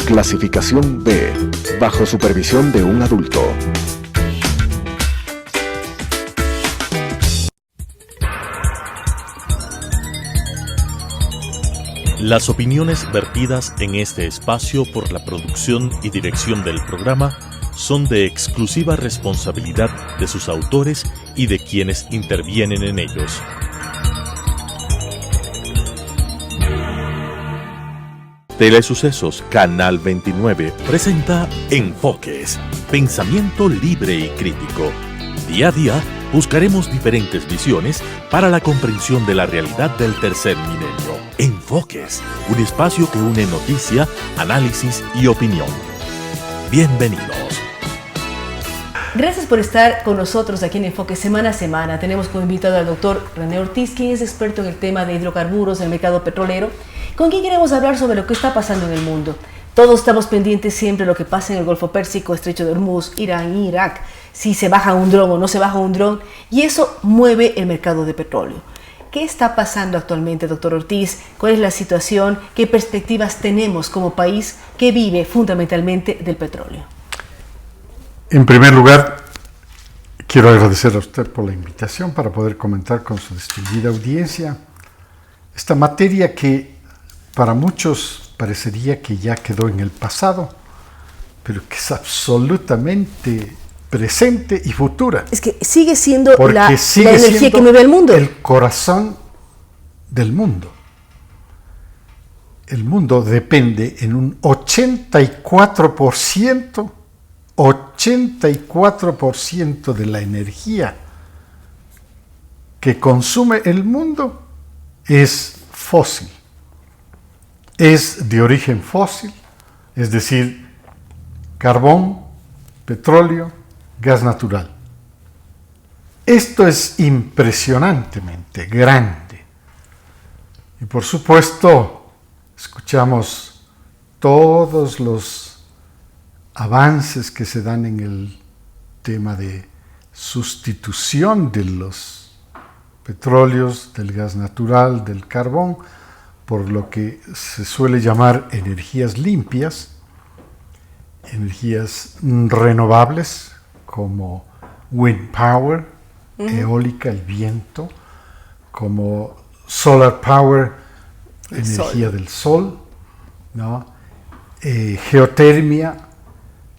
Clasificación B, bajo supervisión de un adulto. Las opiniones vertidas en este espacio por la producción y dirección del programa son de exclusiva responsabilidad de sus autores y de quienes intervienen en ellos. Telesucesos Canal 29 presenta Enfoques, pensamiento libre y crítico. Día a día buscaremos diferentes visiones para la comprensión de la realidad del tercer milenio. Enfoques, un espacio que une noticia, análisis y opinión. Bienvenidos. Gracias por estar con nosotros aquí en Enfoque semana a semana. Tenemos como invitado al doctor René Ortiz, quien es experto en el tema de hidrocarburos en el mercado petrolero, con quien queremos hablar sobre lo que está pasando en el mundo. Todos estamos pendientes siempre de lo que pasa en el Golfo Pérsico, Estrecho de Hormuz, Irán, Irak, si se baja un dron o no se baja un dron, y eso mueve el mercado de petróleo. ¿Qué está pasando actualmente, doctor Ortiz? ¿Cuál es la situación? ¿Qué perspectivas tenemos como país que vive fundamentalmente del petróleo? En primer lugar, quiero agradecer a usted por la invitación para poder comentar con su distinguida audiencia esta materia que para muchos parecería que ya quedó en el pasado, pero que es absolutamente presente y futura. Es que sigue siendo la sigue energía siendo que mueve el mundo. El corazón del mundo. El mundo depende en un 84% de la energía que consume el mundo es fósil. Es de origen fósil, es decir, carbón, petróleo, gas natural. Esto es impresionantemente grande. Y por supuesto, escuchamos todos los avances que se dan en el tema de sustitución de los petróleos, del gas natural, del carbón, por lo que se suele llamar energías limpias, energías renovables como wind power, eólica, el viento, como solar power, energía del sol, ¿no? Geotermia,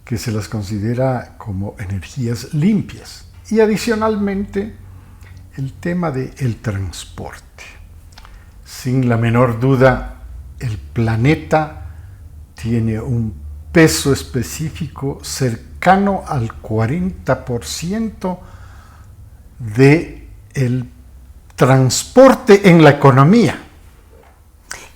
que se las considera como energías limpias. Y adicionalmente, el tema del transporte. Sin la menor duda, el planeta tiene un peso específico cercano al 40% del transporte en la economía.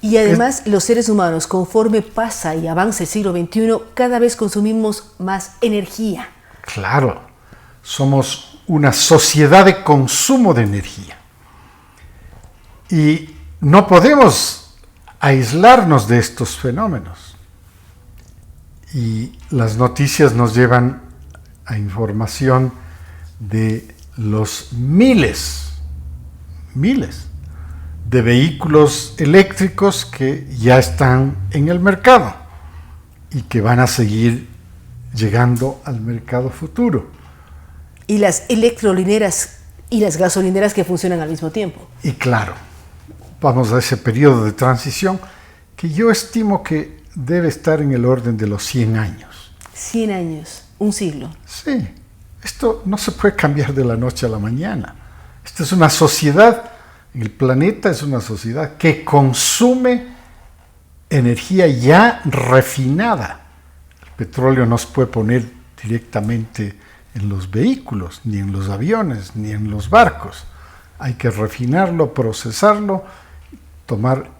Y además los seres humanos, conforme pasa y avanza el siglo XXI, cada vez consumimos más energía. Claro, somos una sociedad de consumo de energía. Y no podemos aislarnos de estos fenómenos. Y las noticias nos llevan a información de los miles de vehículos eléctricos que ya están en el mercado y que van a seguir llegando al mercado futuro. Y las electrolineras y las gasolineras que funcionan al mismo tiempo. Y claro, vamos a ese periodo de transición que yo estimo que debe estar en el orden de los 100 años. 100 años, un siglo. Sí, esto no se puede cambiar de la noche a la mañana. Esta es una sociedad, el planeta es una sociedad que consume energía ya refinada. El petróleo no se puede poner directamente en los vehículos, ni en los aviones, ni en los barcos. Hay que refinarlo, procesarlo, tomar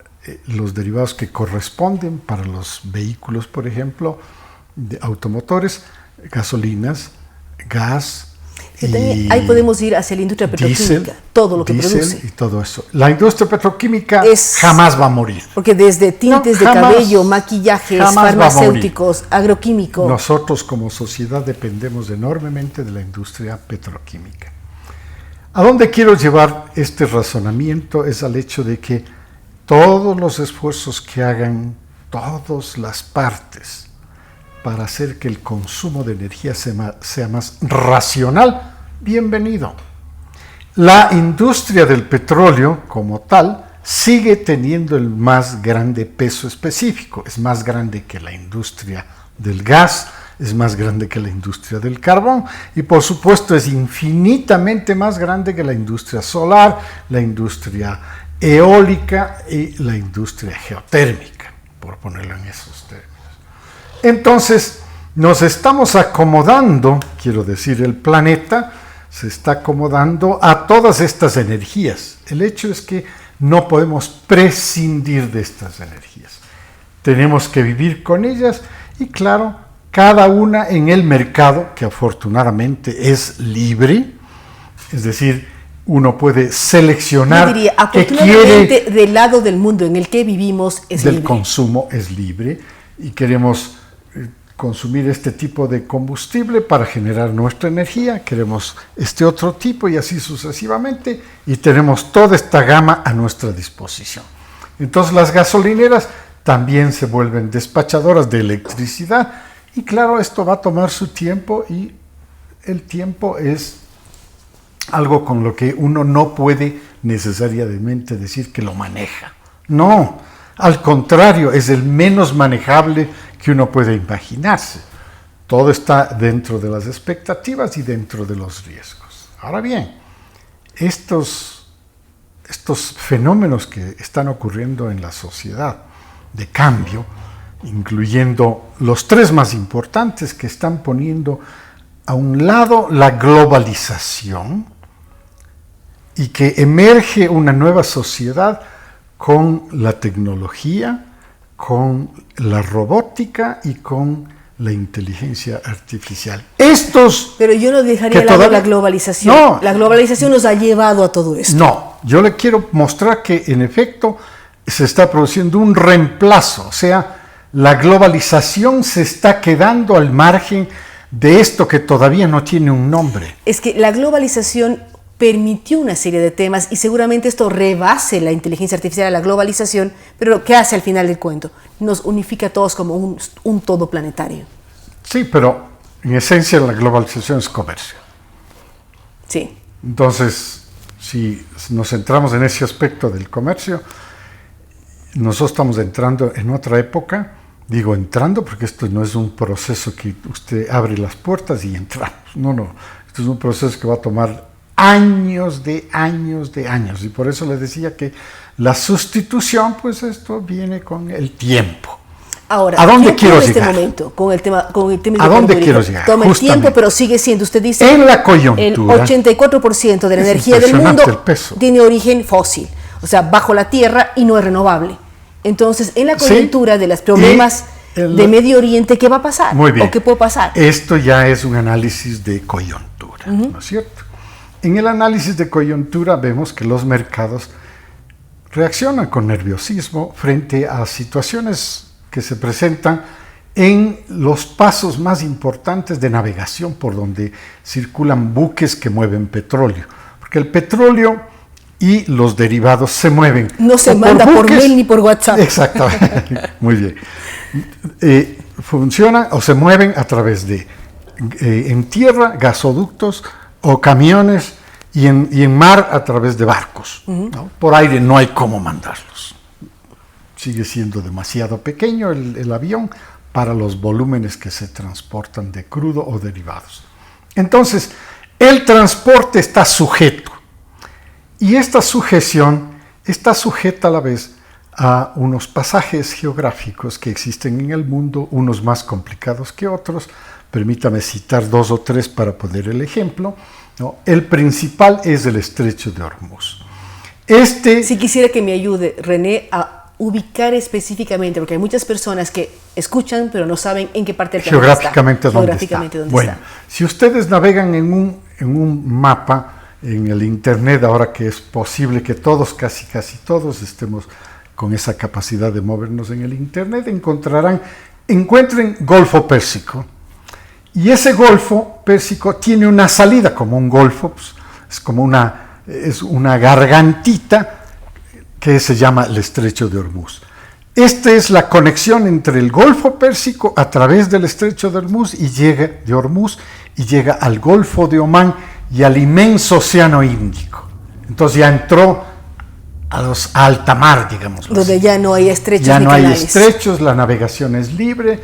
los derivados que corresponden para los vehículos, por ejemplo, de automotores, gasolinas, gas. Y ahí podemos ir hacia la industria petroquímica, todo lo que produce. Y todo eso. La industria petroquímica jamás va a morir. Porque desde tintes de cabello, maquillajes, farmacéuticos, agroquímicos. Nosotros como sociedad dependemos enormemente de la industria petroquímica. ¿A dónde quiero llevar este razonamiento? Es al hecho de que todos los esfuerzos que hagan todas las partes para hacer que el consumo de energía sea más racional, bienvenido. La industria del petróleo como tal sigue teniendo el más grande peso específico. Es más grande que la industria del gas, es más grande que la industria del carbón y por supuesto es infinitamente más grande que la industria solar, la industria eólica y la industria geotérmica, por ponerlo en esos términos. Entonces, nos estamos acomodando, quiero decir, el planeta se está acomodando a todas estas energías. El hecho es que no podemos prescindir de estas energías. Tenemos que vivir con ellas y claro, cada una en el mercado, que afortunadamente es libre, es decir, uno puede seleccionar. Yo diría, que afortunadamente, del lado del mundo en el que vivimos es libre. Del consumo es libre y queremos consumir este tipo de combustible para generar nuestra energía, queremos este otro tipo y así sucesivamente, y tenemos toda esta gama a nuestra disposición. Entonces las gasolineras también se vuelven despachadoras de electricidad y claro, esto va a tomar su tiempo y el tiempo es algo con lo que uno no puede necesariamente decir que lo maneja. No, al contrario, es el menos manejable que uno puede imaginarse. Todo está dentro de las expectativas y dentro de los riesgos. Ahora bien, estos fenómenos que están ocurriendo en la sociedad de cambio, incluyendo los tres más importantes que están poniendo a un lado la globalización y que emerge una nueva sociedad con la tecnología, con la robótica y con la inteligencia artificial. Pero yo no dejaría de lado la globalización. No, la globalización nos ha llevado a todo esto. No, yo le quiero mostrar que en efecto se está produciendo un reemplazo, o sea, la globalización se está quedando al margen de esto que todavía no tiene un nombre. Es que la globalización permitió una serie de temas y seguramente esto rebase la inteligencia artificial a la globalización, pero ¿qué hace al final del cuento? Nos unifica a todos como un todo planetario. Sí, pero en esencia la globalización es comercio. Sí. Entonces, si nos centramos en ese aspecto del comercio, nosotros estamos entrando en otra época. Digo entrando porque esto no es un proceso que usted abre las puertas y entramos. No, esto es un proceso que va a tomar años de años de años. Y por eso les decía que la sustitución, pues esto viene con el tiempo. Ahora, ¿a dónde quiero llegar? Este momento, con el tema ¿a dónde quiero llegar? Toma el tiempo, pero sigue siendo, usted dice, en la coyuntura, el 84% de la energía del mundo tiene origen fósil, o sea, bajo la tierra y no es renovable. Entonces, en la coyuntura de los problemas de Medio Oriente, ¿qué va a pasar? Muy bien. ¿O qué puede pasar? Esto ya es un análisis de coyuntura, ¿no es cierto? En el análisis de coyuntura vemos que los mercados reaccionan con nerviosismo frente a situaciones que se presentan en los pasos más importantes de navegación por donde circulan buques que mueven petróleo. Porque el petróleo y los derivados se mueven. No se manda por mail ni por WhatsApp. Exactamente, muy bien. Funcionan o se mueven a través de, en tierra, gasoductos o camiones y en mar a través de barcos. ¿No? Por aire no hay cómo mandarlos. Sigue siendo demasiado pequeño el avión para los volúmenes que se transportan de crudo o derivados. Entonces, el transporte está sujeto. Y esta sujeción está sujeta a la vez a unos pasajes geográficos que existen en el mundo, unos más complicados que otros. Permítame citar 2 o 3 para poner el ejemplo, ¿no? El principal es el Estrecho de Hormuz. Si quisiera que me ayude, René, a ubicar específicamente, porque hay muchas personas que escuchan pero no saben en qué parte del planeta geográficamente está. Geográficamente dónde está. Bueno, si ustedes navegan en un mapa en el internet, ahora que es posible que todos, casi todos estemos con esa capacidad de movernos en el internet, encuentren Golfo Pérsico. Y ese Golfo Pérsico tiene una salida, como un golfo, pues, es una gargantita que se llama el Estrecho de Hormuz. Esta es la conexión entre el Golfo Pérsico a través del Estrecho de Hormuz y llega al Golfo de Omán y al inmenso Océano Índico. Entonces ya entró a alta mar, digamos. Donde ya no hay estrechos ya ni no hay canales. estrechos, la navegación es libre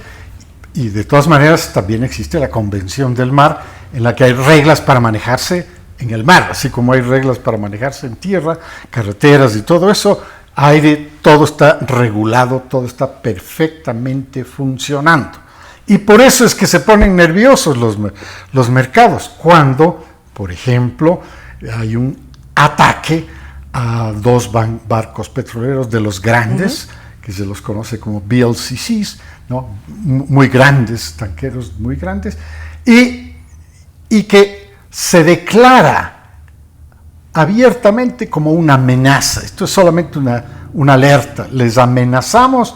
y de todas maneras también existe la Convención del Mar en la que hay reglas para manejarse en el mar, así como hay reglas para manejarse en tierra, carreteras y todo eso. Aire, todo está regulado, todo está perfectamente funcionando. Y por eso es que se ponen nerviosos los mercados, cuando, por ejemplo, hay un ataque a dos barcos petroleros de los grandes, que se los conoce como VLCCs, ¿no? Muy grandes, tanqueros muy grandes, y que se declara abiertamente como una amenaza. Esto es solamente una alerta. Les amenazamos.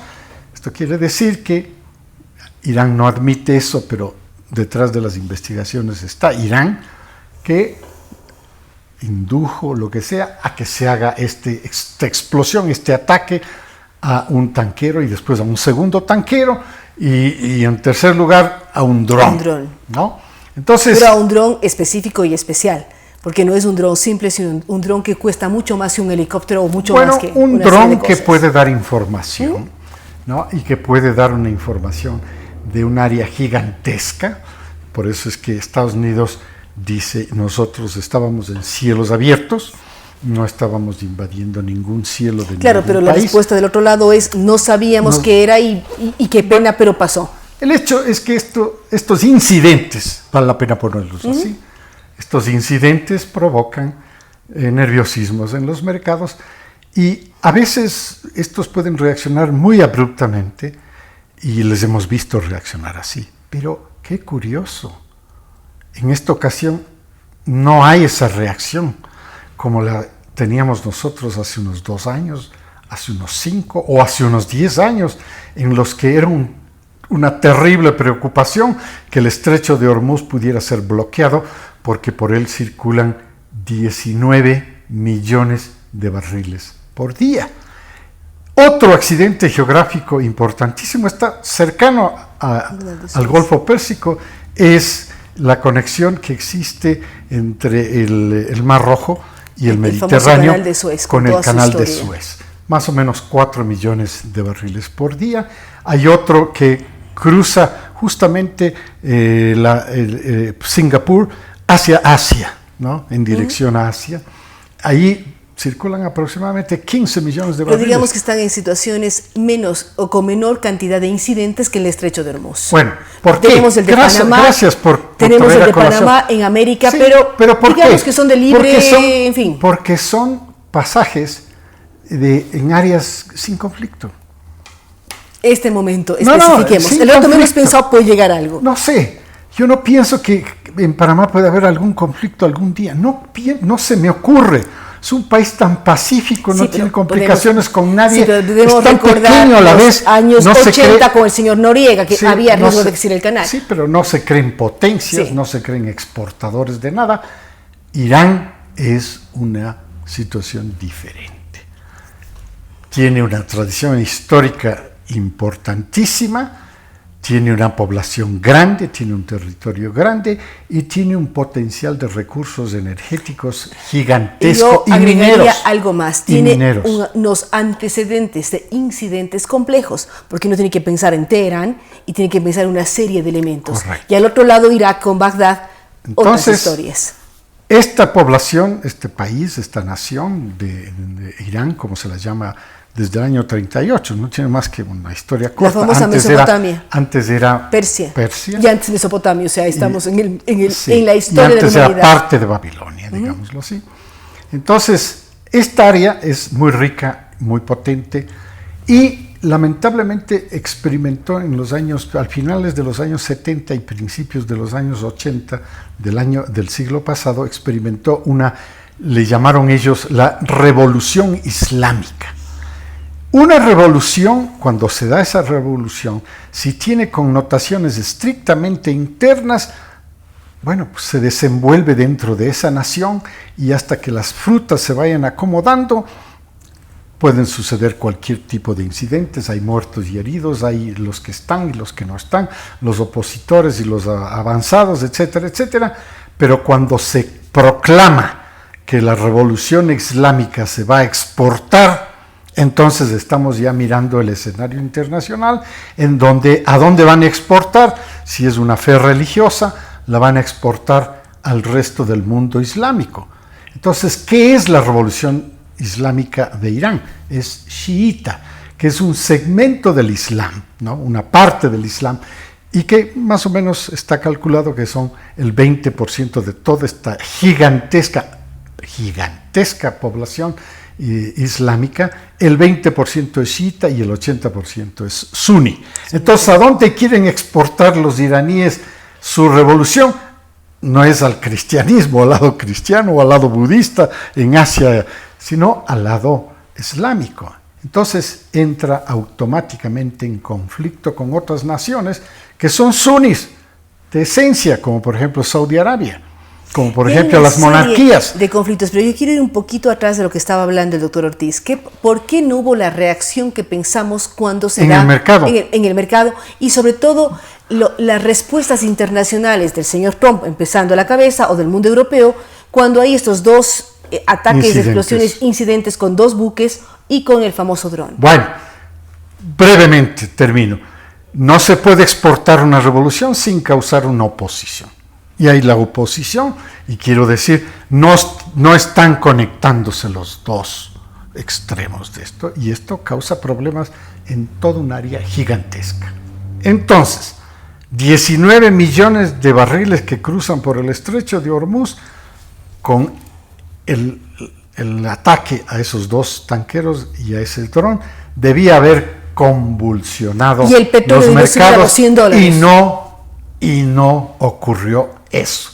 Esto quiere decir que Irán no admite eso, pero detrás de las investigaciones está Irán, que indujo, lo que sea, a que se haga esta explosión, este ataque a un tanquero y después a un segundo tanquero y en tercer lugar a un dron. ¿No? Entonces, pero a un dron específico y especial. Porque no es un dron simple, sino un dron que cuesta mucho más que un helicóptero o mucho más que un dron que puede dar información, ¿no? Y que puede dar una información de un área gigantesca. Por eso es que Estados Unidos dice, nosotros estábamos en cielos abiertos, no estábamos invadiendo ningún cielo de Claro, ningún pero país. La respuesta del otro lado es, no sabíamos qué era y qué pena, pero pasó. El hecho es que estos incidentes, vale la pena ponerlos así, estos incidentes provocan nerviosismos en los mercados y a veces estos pueden reaccionar muy abruptamente y les hemos visto reaccionar así. Pero qué curioso, en esta ocasión no hay esa reacción como la teníamos nosotros hace unos 2 años, hace unos 5 o hace unos 10 años, en los que era una terrible preocupación que el Estrecho de Hormuz pudiera ser bloqueado porque por él circulan 19 millones de barriles por día. Otro accidente geográfico importantísimo está cercano al Golfo Pérsico, es la conexión que existe entre el Mar Rojo y el Mediterráneo canal de Suez, con el canal de Suez. Más o menos 4 millones de barriles por día. Hay otro que cruza justamente Singapur hacia Asia, ¿no? En dirección a Asia. Ahí circulan aproximadamente 15 millones de barriles. Pero digamos que están en situaciones menos o con menor cantidad de incidentes que el Estrecho de Hormuz. Bueno, ¿por qué? Tenemos el de Panamá, gracias por tenemos traer el de a colación. Panamá en América, Sí, pero ¿por digamos qué? que son de libre, en fin. Porque son pasajes en áreas sin conflicto. Este momento, No, especifiquemos. sin El rato menos conflicto. pensado puede llegar algo. No sé, yo no pienso que en Panamá pueda haber algún conflicto algún día. No se me ocurre. Es un país tan pacífico, no Sí, tiene pero complicaciones con nadie. Sí, pero debemos es tan recordar pequeño a la los vez. años no se 80 cree- con el señor Noriega, que Sí, había no riesgo se- de existir el canal. Sí, pero no se creen potencias, Sí. no se creen exportadores de nada. Irán es una situación diferente. Tiene una tradición histórica importantísima, tiene una población grande, tiene un territorio grande y tiene un potencial de recursos energéticos Y gigantesco yo y agregaría mineros. algo más. Y Tiene mineros. unos antecedentes de incidentes complejos, porque uno tiene que pensar en Teherán y tiene que pensar en una serie de elementos. Correcto. Y al otro lado, Irak con Bagdad, otras Entonces, historias. Esta población, este país, esta nación de Irán, como se la llama desde el año 38, no tiene más que una historia corta. famosa Mesopotamia. Antes era Persia. Persia. Y antes Mesopotamia, o sea, estamos Sí, en la y historia de la antes era humanidad. parte de Babilonia, digámoslo así. Entonces, esta área es muy rica, muy potente y lamentablemente experimentó al finales de los años 70 y principios de los años 80 del siglo pasado, experimentó le llamaron ellos la revolución islámica. Una revolución, cuando se da esa revolución, si tiene connotaciones estrictamente internas, bueno, pues se desenvuelve dentro de esa nación y hasta que las frutas se vayan acomodando, pueden suceder cualquier tipo de incidentes, hay muertos y heridos, hay los que están y los que no están, los opositores y los avanzados, etcétera, etcétera, pero cuando se proclama que la revolución islámica se va a exportar, entonces estamos ya mirando el escenario internacional en donde a dónde van a exportar. Si es una fe religiosa, la van a exportar al resto del mundo islámico. Entonces, ¿qué es la revolución islámica de Irán? Es chiita, que es un segmento del Islam, ¿no? Una parte del Islam, y que más o menos está calculado que son el 20% de toda esta gigantesca población islámica. El 20% es chiita y el 80% es suní. Entonces, ¿a dónde quieren exportar los iraníes su revolución? No es al cristianismo, al lado cristiano o al lado budista en Asia, sino al lado islámico. Entonces entra automáticamente en conflicto con otras naciones que son sunís de esencia, como por ejemplo Saudi Arabia, como por ejemplo las monarquías. De conflictos, pero yo quiero ir un poquito atrás de lo que estaba hablando el doctor Ortiz. ¿Por qué no hubo la reacción que pensamos cuando se da el mercado? En el mercado, y sobre todo las respuestas internacionales del señor Trump, empezando a la cabeza, o del mundo europeo, cuando hay estos dos ataques, explosiones, incidentes con dos buques y con el famoso dron. Bueno, brevemente termino. No se puede exportar una revolución sin causar una oposición. Y hay la oposición, y quiero decir, no están conectándose los dos extremos de esto, y esto causa problemas en toda un área gigantesca. Entonces, 19 millones de barriles que cruzan por el estrecho de Hormuz, con el ataque a esos dos tanqueros y a ese dron, debía haber convulsionado y el petróleo los mercados, $100. y no ocurrió eso.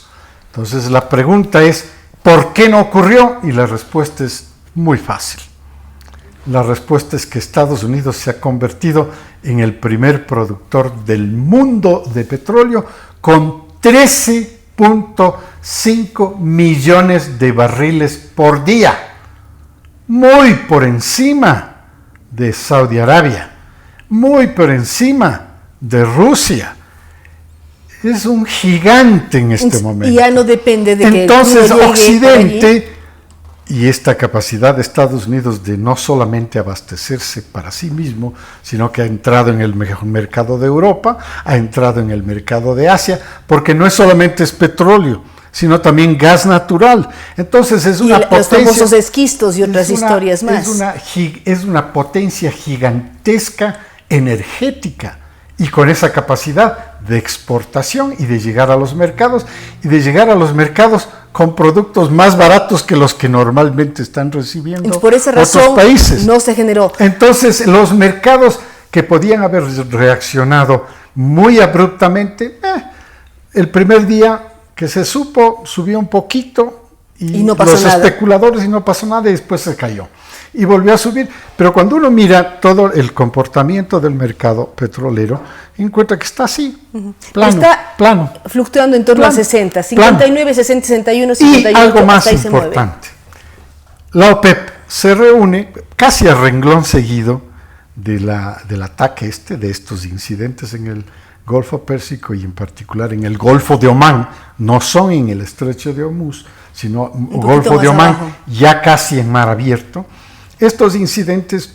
Entonces la pregunta es, ¿por qué no ocurrió? Y la respuesta es muy fácil. La respuesta es que Estados Unidos se ha convertido en el primer productor del mundo de petróleo, con 13.5 millones de barriles por día, muy por encima de Saudi Arabia, muy por encima de Rusia. Es un gigante en este momento. Y ya no depende de que entonces Occidente y esta capacidad de Estados Unidos de no solamente abastecerse para sí mismo, sino que ha entrado en el mercado de Europa, ha entrado en el mercado de Asia, porque no es solamente es petróleo, sino también gas natural. Entonces es una potencia. Los famosos esquistos y otras historias más. Es una potencia gigantesca energética, y con esa capacidad de exportación y de llegar a los mercados, con productos más baratos que los que normalmente están recibiendo por esa razón, otros países. No se generó. Entonces, los mercados que podían haber reaccionado muy abruptamente, el primer día que se supo, subió un poquito y no pasó nada. Especuladores, y no pasó nada, y después se cayó y volvió a subir. Pero cuando uno mira todo el comportamiento del mercado petrolero, encuentra que está así, plano, fluctuando en torno a 60, 59, 60, 61, 58. Y algo más importante, la OPEP se reúne casi a renglón seguido del ataque de estos incidentes en el Golfo Pérsico, y en particular en el Golfo de Omán. No son en el estrecho de Hormuz, sino Golfo de Omán, abajo, ya casi en mar abierto. Estos incidentes,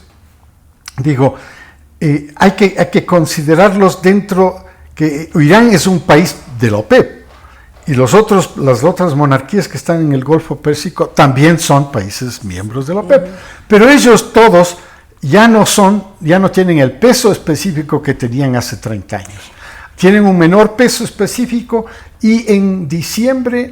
hay que considerarlos dentro, que Irán es un país de la OPEP, y las otras monarquías que están en el Golfo Pérsico también son países miembros de la OPEP, pero ellos todos ya no tienen el peso específico que tenían hace 30 años. Tienen un menor peso específico, y en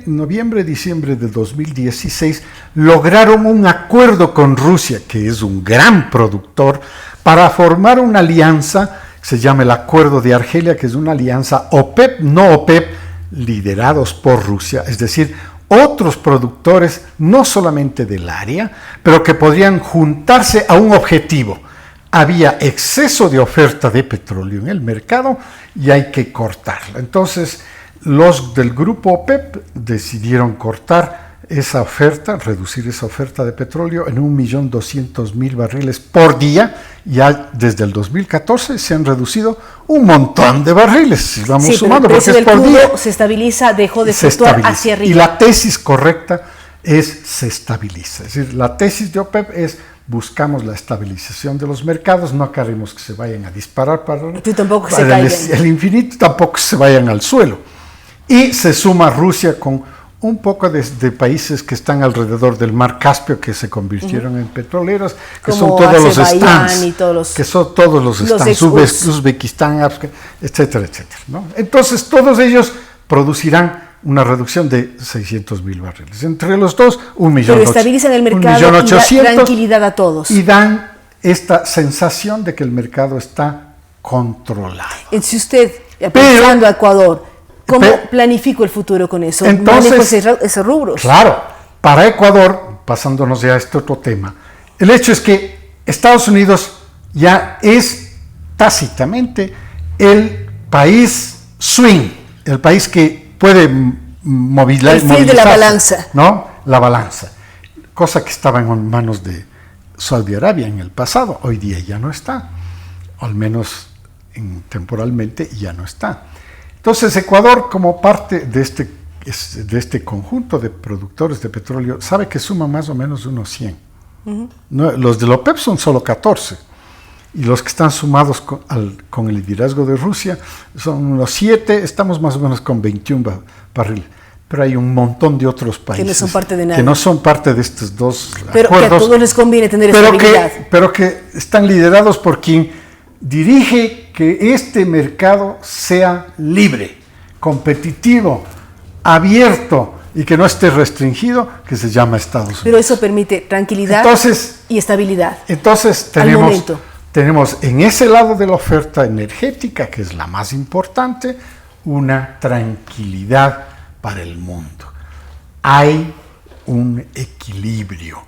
noviembre-diciembre de 2016 lograron un acuerdo con Rusia, que es un gran productor, para formar una alianza, se llama el Acuerdo de Argelia, que es una alianza OPEP, no OPEP, liderados por Rusia, es decir, otros productores, no solamente del área, pero que podrían juntarse a un objetivo. Había exceso de oferta de petróleo en el mercado y hay que cortarlo. Entonces, los del grupo OPEP decidieron cortar esa oferta, reducir esa oferta de petróleo en 1.200.000 barriles por día. Ya desde el 2014 se han reducido un montón de barriles, si vamos sumando, porque es por día. Se estabiliza, dejó de fluctuar hacia arriba. Y la tesis correcta es se estabiliza. Es decir, la tesis de OPEP es buscamos la estabilización de los mercados, no queremos que se vayan a disparar para el infinito, tampoco se vayan al suelo. Y se suma Rusia con un poco de países que están alrededor del mar Caspio, que se convirtieron en petroleras, que como son todos los stands, Uzbekistán, etcétera, etcétera, ¿no? Entonces todos ellos producirán una reducción de 600.000 barriles. Entre los dos, 1.800.000. Pero estabilizan el mercado y dan tranquilidad a todos. Y dan esta sensación de que el mercado está controlado. Si usted, pensando a Ecuador, ¿cómo planifico el futuro con eso? Entonces, esos rubros. Claro, para Ecuador, pasándonos ya a este otro tema, el hecho es que Estados Unidos ya es tácitamente el país swing, el país que puede movilizar. El fil de la balanza. ¿No? La balanza. Cosa que estaba en manos de Saudi Arabia en el pasado, hoy día ya no está, al menos temporalmente ya no está. Entonces Ecuador, como parte de este conjunto de productores de petróleo, sabe que suma más o menos unos 100. No, los de la OPEP son solo 14, y los que están sumados con el liderazgo de Rusia son unos 7, estamos más o menos con 21 barriles. Pero hay un montón de otros países que no son parte de nada, que no son parte de estos dos pero acuerdos, que a todos les conviene tener estabilidad. Pero que están liderados por quien dirige que este mercado sea libre, competitivo, abierto y que no esté restringido, que se llama Estados Unidos. Pero eso permite tranquilidad y estabilidad. Entonces tenemos en ese lado de la oferta energética, que es la más importante, una tranquilidad para el mundo. Hay un equilibrio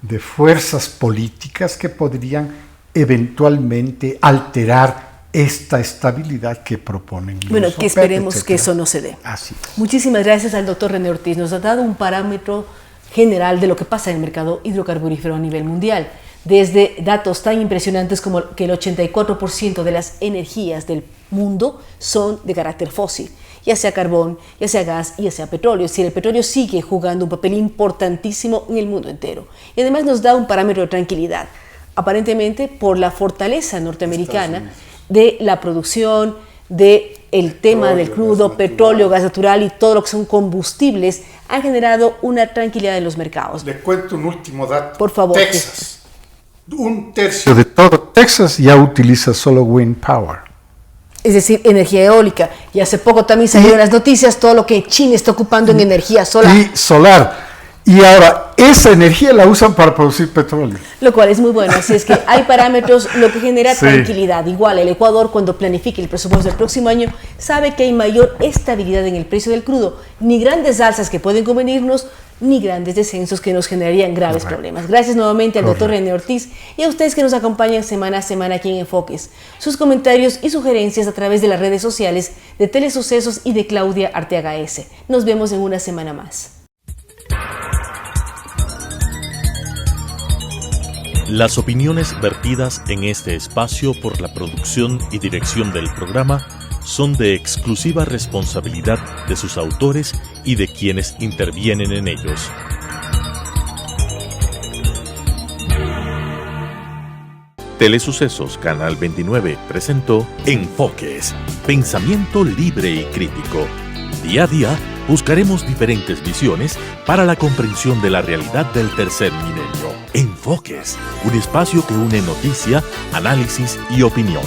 de fuerzas políticas que podrían eventualmente alterar esta estabilidad que proponen los Bueno, que OPEP, esperemos etcétera. que eso no se dé. Así es. Muchísimas gracias al doctor René Ortiz. Nos ha dado un parámetro general de lo que pasa en el mercado hidrocarburífero a nivel mundial. Desde datos tan impresionantes como que el 84% de las energías del mundo son de carácter fósil, ya sea carbón, ya sea gas, ya sea petróleo. Es decir, el petróleo sigue jugando un papel importantísimo en el mundo entero. Y además nos da un parámetro de tranquilidad, aparentemente por la fortaleza norteamericana de la producción, del tema del crudo, petróleo, gas natural y todo lo que son combustibles, han generado una tranquilidad en los mercados. Le cuento un último dato. Por favor. Texas. 1/3 de todo Texas ya utiliza solo wind power. Es decir, energía eólica. Y hace poco también salieron las noticias, todo lo que China está ocupando en energía solar. Y solar. Y ahora, esa energía la usan para producir petróleo. Lo cual es muy bueno. Así es que hay parámetros, lo que genera tranquilidad. Igual, el Ecuador, cuando planifique el presupuesto del próximo año, sabe que hay mayor estabilidad en el precio del crudo. Ni grandes alzas que pueden convenirnos, ni grandes descensos que nos generarían graves problemas. Gracias nuevamente al doctor René Ortiz y a ustedes que nos acompañan semana a semana aquí en Enfoques. Sus comentarios y sugerencias a través de las redes sociales de Telesucesos y de Claudia Arteaga S. Nos vemos en una semana más. Las opiniones vertidas en este espacio por la producción y dirección del programa son de exclusiva responsabilidad de sus autores y de quienes intervienen en ellos. Telesucesos Canal 29 presentó Enfoques, pensamiento libre y crítico. Día a día buscaremos diferentes visiones para la comprensión de la realidad del tercer milenio. Enfoques, un espacio que une noticia, análisis y opinión.